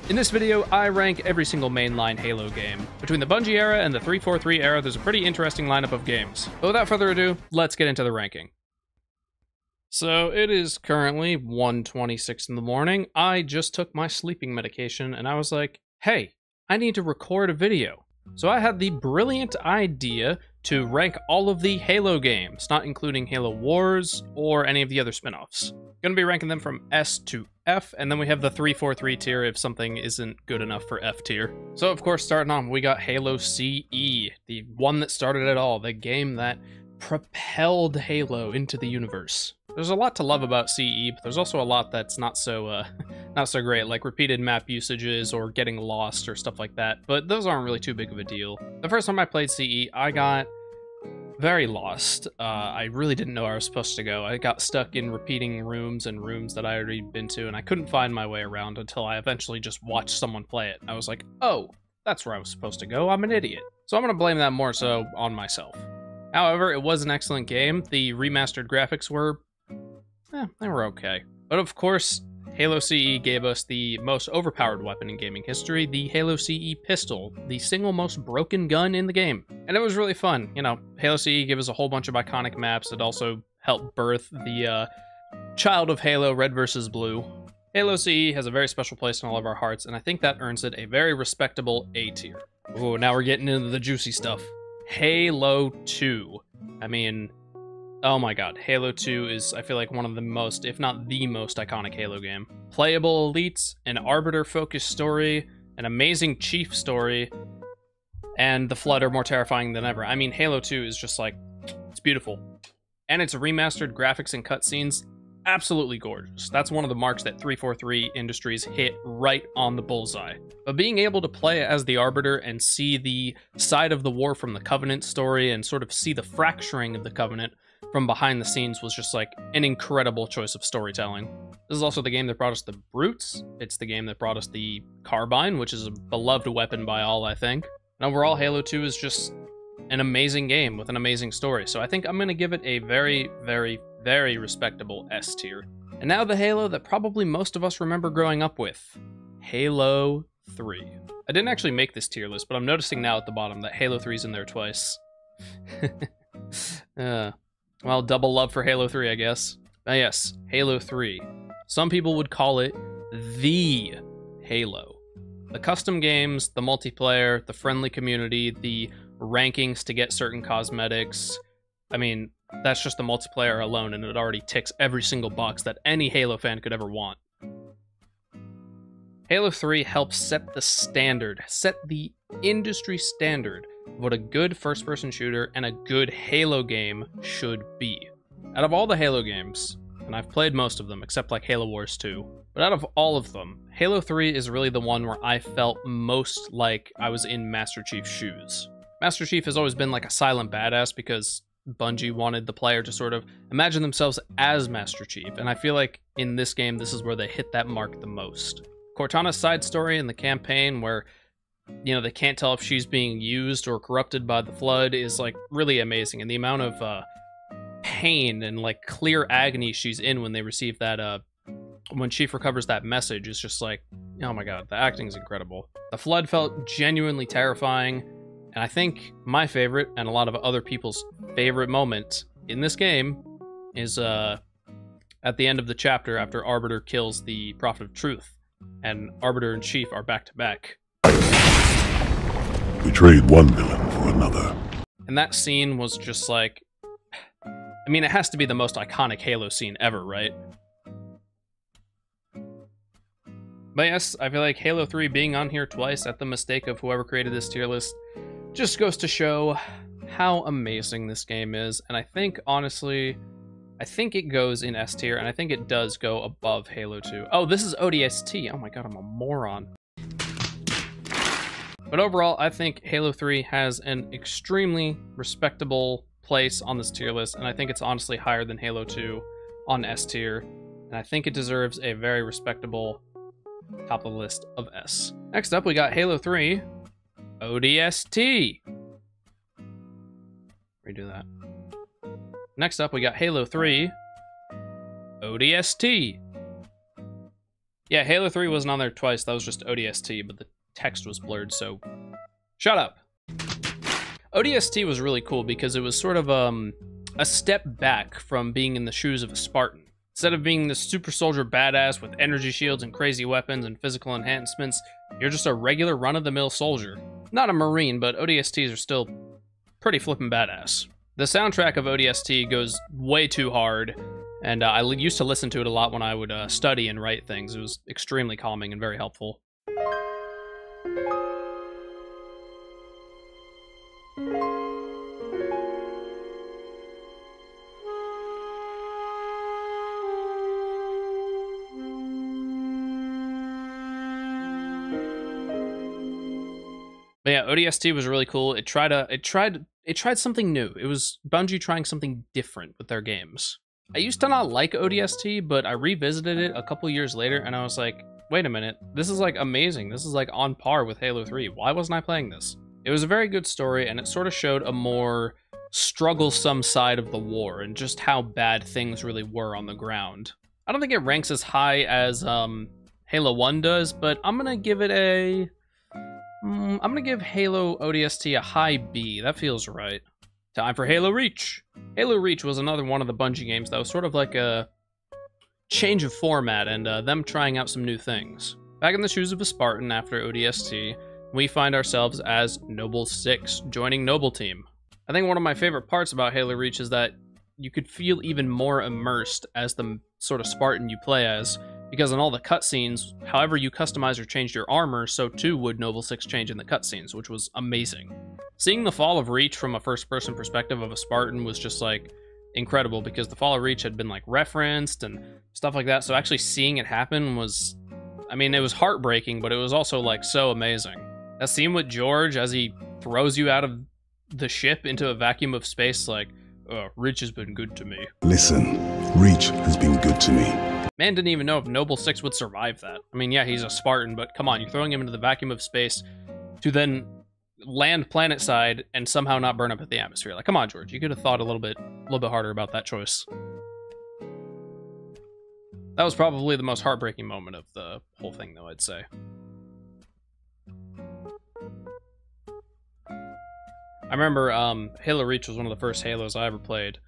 In this video, I rank every single mainline Halo game. Between the Bungie era and the 343 era, there's a pretty interesting lineup of games. But without further ado, let's get into the ranking. So it is currently 1:26 in the morning. I just took my sleeping medication and I was like, hey, I need to record a video. So I had the brilliant idea to rank all of the Halo games, not including Halo Wars or any of the other spin-offs. Gonna be ranking them from S to F, and then we have the 343 tier if something isn't good enough for F tier. So of course, starting on, we got Halo CE, the one that started it all, the game that propelled Halo into the universe. There's a lot to love about CE, but there's also a lot that's not so great, like repeated map usages or getting lost or stuff like that, but those aren't really too big of a deal. The first time I played CE, I got very lost. I really didn't know where I was supposed to go. I got stuck in repeating rooms and rooms that I already been to, and I couldn't find my way around until I eventually just watched someone play it. I was like, oh, that's where I was supposed to go. I'm an idiot. So I'm gonna blame that more so on myself. However, it was an excellent game. The remastered graphics were, they were okay. But of course, Halo CE gave us the most overpowered weapon in gaming history, the Halo CE pistol, the single most broken gun in the game. And it was really fun. You know, Halo CE gave us a whole bunch of iconic maps. It also helped birth the child of Halo, Red vs. Blue. Halo CE has a very special place in all of our hearts, and I think that earns it a very respectable A tier. Ooh, now we're getting into the juicy stuff. Halo 2. I mean, oh my god, Halo 2 is, I feel like, one of the most, if not the most iconic Halo game. Playable elites, an Arbiter-focused story, an amazing Chief story, and the Flood are more terrifying than ever. I mean, Halo 2 is just like, it's beautiful. And its remastered graphics and cutscenes, absolutely gorgeous. That's one of the marks that 343 Industries hit right on the bullseye. But being able to play as the Arbiter and see the side of the war from the Covenant story and sort of see the fracturing of the Covenant from behind the scenes was just like an incredible choice of storytelling. This is also the game that brought us the Brutes. It's the game that brought us the Carbine, which is a beloved weapon by all, I think. And overall, Halo 2 is just an amazing game with an amazing story. So I think I'm going to give it a very, very, very respectable S tier. And now the Halo that probably most of us remember growing up with. Halo 3. I didn't actually make this tier list, but I'm noticing now at the bottom that Halo 3's in there twice. Well, double love for Halo 3, I guess. Yes, Halo 3. Some people would call it the Halo. The custom games, the multiplayer, the friendly community, the rankings to get certain cosmetics. I mean, that's just the multiplayer alone, and it already ticks every single box that any Halo fan could ever want. Halo 3 helps set the standard, set the industry standard of what a good first-person shooter and a good Halo game should be. Out of all the Halo games, and I've played most of them except like Halo Wars 2, but out of all of them, Halo 3 is really the one where I felt most like I was in Master Chief's shoes. Master Chief has always been like a silent badass because Bungie wanted the player to sort of imagine themselves as Master Chief, and I feel like in this game, this is where they hit that mark the most. Cortana's side story in the campaign where, you know, they can't tell if she's being used or corrupted by the Flood is like really amazing, and the amount of pain and like clear agony she's in when they receive that when Chief recovers that message is just like, oh my god, the acting is incredible. The Flood felt genuinely terrifying, and I think my favorite and a lot of other people's favorite moment in this game is at the end of the chapter after Arbiter kills the Prophet of Truth and Arbiter and Chief are back to back. We trade one villain for another. And that scene was just like, I mean, it has to be the most iconic Halo scene ever, right? But yes, I feel like Halo 3 being on here twice at the mistake of whoever created this tier list just goes to show how amazing this game is. And I think, honestly, I think it goes in S tier, and I think it does go above Halo 2. Oh, this is ODST. Oh my god, I'm a moron. But overall, I think Halo 3 has an extremely respectable place on this tier list, and I think it's honestly higher than Halo 2 on S tier, and I think it deserves a very respectable top of the list of S. Next up, we got Halo 3 ODST. Redo that. Next up, we got Halo 3 ODST. Yeah, Halo 3 wasn't on there twice. That was just ODST, but the text was blurred, so shut up. ODST was really cool because it was sort of a step back from being in the shoes of a Spartan. Instead of being this super soldier badass with energy shields and crazy weapons and physical enhancements, you're just a regular run-of-the-mill soldier. Not a Marine, but ODSTs are still pretty flippin' badass. The soundtrack of ODST goes way too hard, and I used to listen to it a lot when I would study and write things. It was extremely calming and very helpful. But yeah, ODST was really cool. It tried something new. It was Bungie trying something different with their games. I used to not like ODST, but I revisited it a couple years later, and I was like, wait a minute, this is like amazing. This is like on par with Halo 3. Why wasn't I playing this? It was a very good story, and it sort of showed a more strugglesome side of the war and just how bad things really were on the ground. I don't think it ranks as high as Halo 1 does, but I'm gonna give it a... I'm gonna give Halo ODST a high B. That feels right. Time for Halo Reach. Halo Reach was another one of the Bungie games that was sort of like a change of format and them trying out some new things. Back in the shoes of a Spartan after ODST, we find ourselves as Noble 6, joining Noble Team. I think one of my favorite parts about Halo Reach is that you could feel even more immersed as the sort of Spartan you play as, because in all the cutscenes, however you customize or changed your armor, so too would Noble 6 change in the cutscenes, which was amazing. Seeing the fall of Reach from a first-person perspective of a Spartan was just, like, incredible, because the fall of Reach had been, like, referenced and stuff like that, so actually seeing it happen was... I mean, it was heartbreaking, but it was also, like, so amazing. That scene with George as he throws you out of the ship into a vacuum of space, like, oh, Reach has been good to me. Listen, Reach has been good to me. Man didn't even know if Noble 6 would survive that. I mean, yeah, he's a Spartan, but come on, you're throwing him into the vacuum of space to then land planet-side and somehow not burn up at the atmosphere. Like, come on, George, you could have thought a little bit harder about that choice. That was probably the most heartbreaking moment of the whole thing, though, I'd say. I remember Halo Reach was one of the first Halos I ever played.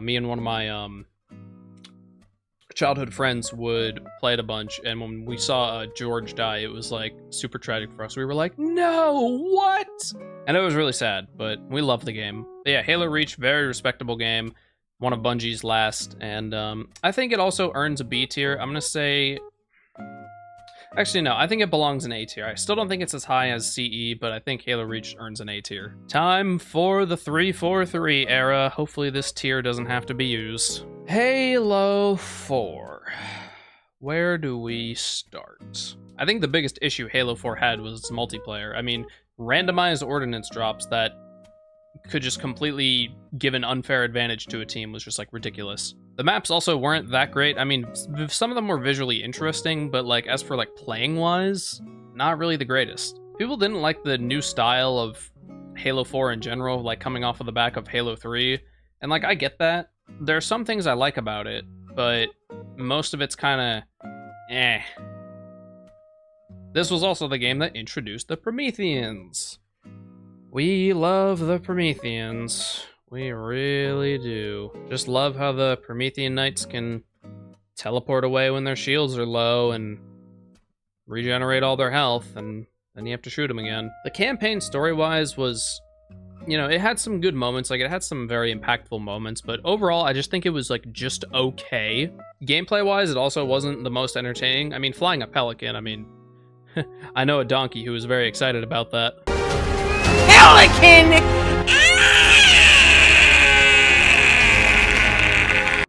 Me and one of my childhood friends would play it a bunch, and when we saw George die, it was like super tragic for us. We were like, no, what? And it was really sad, but we loved the game. But yeah, Halo Reach, very respectable game, one of Bungie's last, and I think it also earns a B tier. I'm gonna say, actually no, I think it belongs in A tier. I still don't think it's as high as CE, but I think Halo Reach earns an A tier. Time for the 343 era. Hopefully this tier doesn't have to be used. Halo 4. Where do we start? I think the biggest issue Halo 4 had was its multiplayer. I mean, randomized ordnance drops that could just completely give an unfair advantage to a team was just, like, ridiculous. The maps also weren't that great. I mean, some of them were visually interesting, but, like, as for, like, playing-wise, not really the greatest. People didn't like the new style of Halo 4 in general, like, coming off of the back of Halo 3. And, like, I get that. There are some things I like about it, but most of it's kind of eh. This was also the game that introduced the Prometheans. We love the Prometheans. We really do. Just love how the Promethean Knights can teleport away when their shields are low and regenerate all their health, and then you have to shoot them again. The campaign story-wise was... You know, it had some good moments, like, it had some very impactful moments, but overall, I just think it was, like, just okay. Gameplay-wise, it also wasn't the most entertaining. I mean, flying a pelican, I mean, I know a donkey who was very excited about that. Pelican!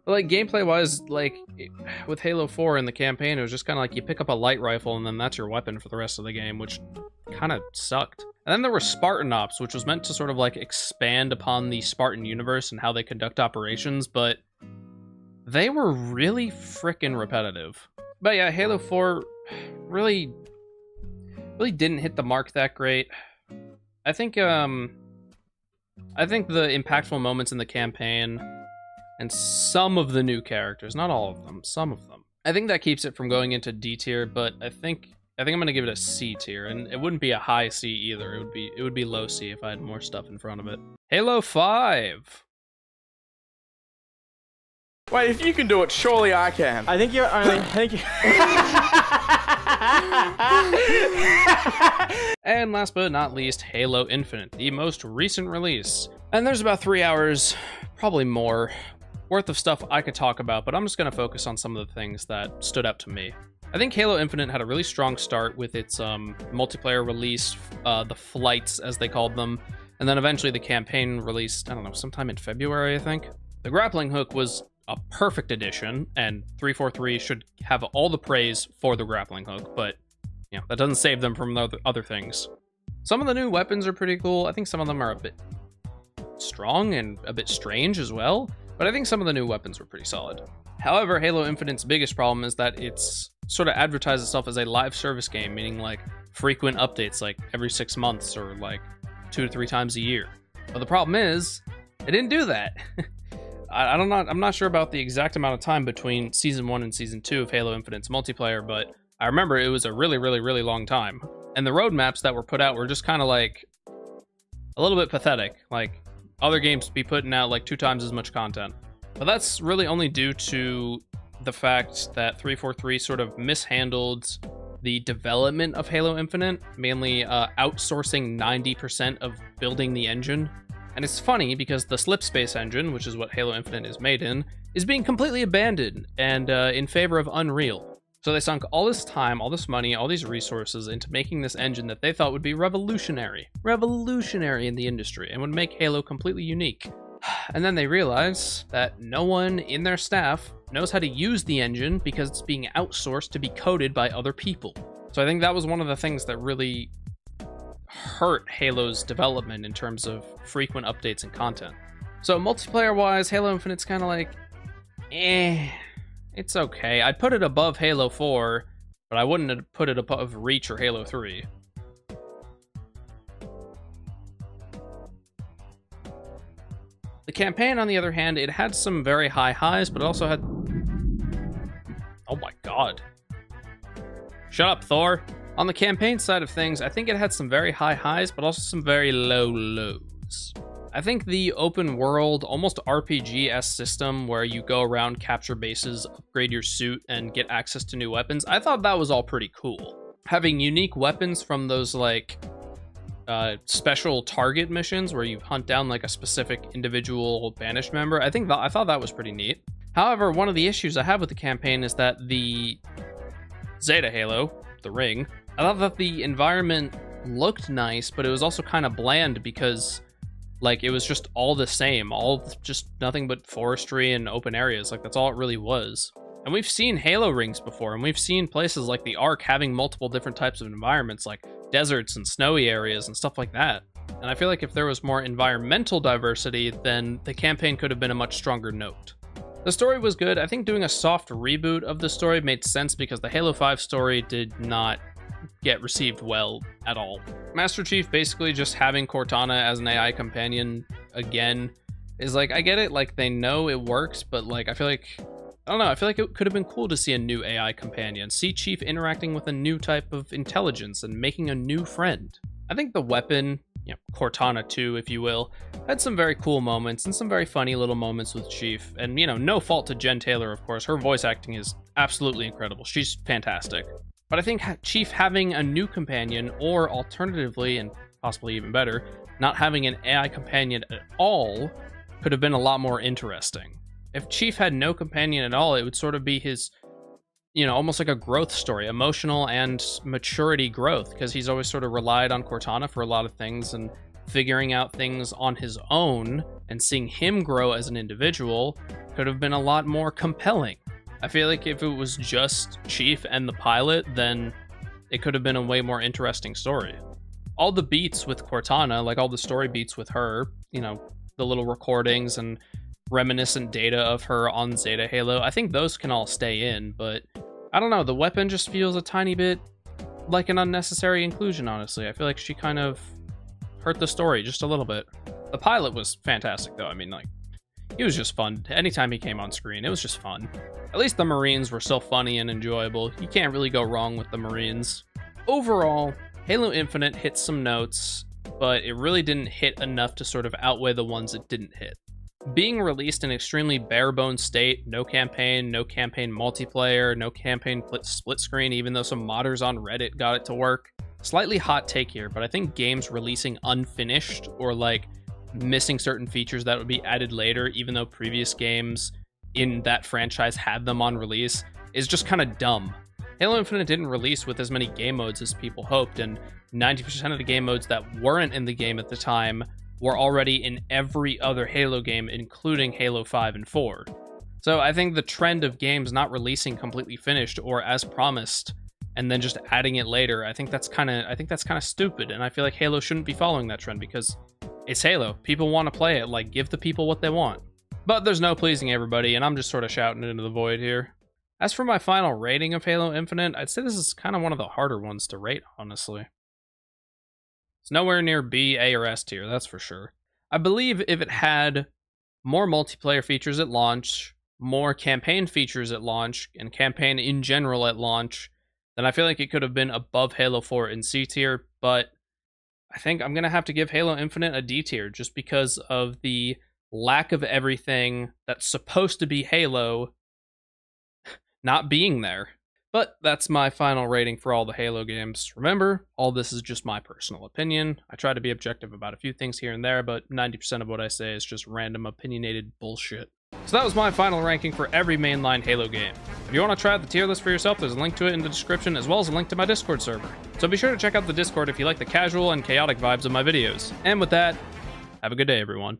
Like, gameplay-wise, like, with Halo 4 in the campaign, it was just kind of like you pick up a light rifle and then that's your weapon for the rest of the game, which kind of sucked. And then there were Spartan Ops, which was meant to sort of, like, expand upon the Spartan universe and how they conduct operations, but they were really frickin' repetitive. But yeah, Halo 4 really didn't hit the mark that great. I think the impactful moments in the campaign and some of the new characters, not all of them, some of them, I think that keeps it from going into D tier, but I think I'm gonna give it a C tier, and it wouldn't be a high C either. It would be low C if I had more stuff in front of it. Halo 5. Wait, if you can do it, surely I can. I think you're only. And last but not least, Halo Infinite, the most recent release. And there's about 3 hours, probably more, worth of stuff I could talk about, but I'm just gonna focus on some of the things that stood out to me. I think Halo Infinite had a really strong start with its multiplayer release, the flights as they called them, and then eventually the campaign released, I don't know, sometime in February, I think. The grappling hook was a perfect addition, and 343 should have all the praise for the grappling hook, but you know, that doesn't save them from other things. Some of the new weapons are pretty cool. I think some of them are a bit strong and a bit strange as well, but I think some of the new weapons were pretty solid. However, Halo Infinite's biggest problem is that it's sort of advertised itself as a live service game, meaning like frequent updates, like every 6 months or like 2 to 3 times a year. But the problem is, it didn't do that. I'm not sure about the exact amount of time between Season 1 and Season 2 of Halo Infinite's multiplayer, but I remember it was a really, really, really long time. And the roadmaps that were put out were just kind of like a little bit pathetic. Like, other games be putting out like 2 times as much content. But that's really only due to the fact that 343 sort of mishandled the development of Halo Infinite, mainly outsourcing 90% of building the engine. And it's funny because the Slipspace engine, which is what Halo Infinite is made in, is being completely abandoned and in favor of Unreal. So they sunk all this time, all this money, all these resources into making this engine that they thought would be revolutionary in the industry and would make Halo completely unique. And then they realize that no one in their staff knows how to use the engine because it's being outsourced to be coded by other people. So I think that was one of the things that really hurt Halo's development in terms of frequent updates and content. So multiplayer-wise, Halo Infinite's kind of like, it's okay. I'd put it above Halo 4, but I wouldn't have put it above Reach or Halo 3. The campaign, on the other hand, it had some very high highs, but it also had... Oh my god. Shut up, Thor. On the campaign side of things, I think it had some very high highs, but also some very low lows. I think the open world, almost RPG-esque system where you go around, capture bases, upgrade your suit, and get access to new weapons, I thought that was all pretty cool. Having unique weapons from those, like, special target missions where you hunt down, like, a specific individual banished member, I thought that was pretty neat. However, one of the issues I have with the campaign is that the Zeta Halo, the ring, I thought that the environment looked nice, but it was also kind of bland because, like, it was just all the same, just nothing but forestry and open areas. Like, that's all it really was. And we've seen Halo rings before, and we've seen places like the Ark having multiple different types of environments, like deserts and snowy areas and stuff like that. And I feel like if there was more environmental diversity, then the campaign could have been a much stronger note. The story was good. I think doing a soft reboot of the story made sense because the Halo 5 story did not get received well at all. Master Chief basically just having Cortana as an AI companion again is like, I get it, like they know it works, but like I feel like it could have been cool to see a new AI companion, see Chief interacting with a new type of intelligence and making a new friend. I think the weapon, Cortana 2, if you will, had some very cool moments and some very funny little moments with Chief. And, no fault to Jen Taylor, of course. Her voice acting is absolutely incredible. She's fantastic. But I think Chief having a new companion, or alternatively, and possibly even better, not having an AI companion at all, could have been a lot more interesting. If Chief had no companion at all, it would sort of be his, almost like a growth story, emotional and maturity growth, because he's always sort of relied on Cortana for a lot of things, and figuring out things on his own and seeing him grow as an individual could have been a lot more compelling. I feel like if it was just Chief and the pilot, then it could have been a way more interesting story. All the beats with Cortana, like all the story beats with her, the little recordings and reminiscent data of her on Zeta Halo, I think those can all stay in, but I don't know, the weapon just feels a tiny bit like an unnecessary inclusion, honestly. I feel like she kind of hurt the story just a little bit. The pilot was fantastic, though. I mean, like, he was just fun. Anytime he came on screen, it was just fun. At least the Marines were still funny and enjoyable. You can't really go wrong with the Marines. Overall, Halo Infinite hit some notes, but it really didn't hit enough to sort of outweigh the ones it didn't hit. Being released in extremely bare-bones state, no campaign multiplayer, no campaign split screen, even though some modders on Reddit got it to work. Slightly hot take here, but I think games releasing unfinished or like missing certain features that would be added later, even though previous games in that franchise had them on release, is just kind of dumb. Halo Infinite didn't release with as many game modes as people hoped, and 90% of the game modes that weren't in the game at the time were already in every other Halo game, including Halo 5 and 4. So I think the trend of games not releasing completely finished or as promised and then just adding it later, I think that's kind of stupid, and I feel like Halo shouldn't be following that trend because it's Halo. People want to play it, like give the people what they want. But there's no pleasing everybody, and I'm just sort of shouting into the void here. As for my final rating of Halo Infinite, I'd say this is kind of one of the harder ones to rate, honestly. It's nowhere near B, A, or S tier, that's for sure. I believe if it had more multiplayer features at launch, more campaign features at launch, and campaign in general at launch, then I feel like it could have been above Halo 4 in C tier, but I think I'm going to have to give Halo Infinite a D tier just because of the lack of everything that's supposed to be Halo not being there. But that's my final rating for all the Halo games. Remember, all this is just my personal opinion. I try to be objective about a few things here and there, but 90% of what I say is just random opinionated bullshit. So that was my final ranking for every mainline Halo game. If you want to try out the tier list for yourself, there's a link to it in the description, as well as a link to my Discord server. So be sure to check out the Discord if you like the casual and chaotic vibes of my videos. And with that, have a good day, everyone.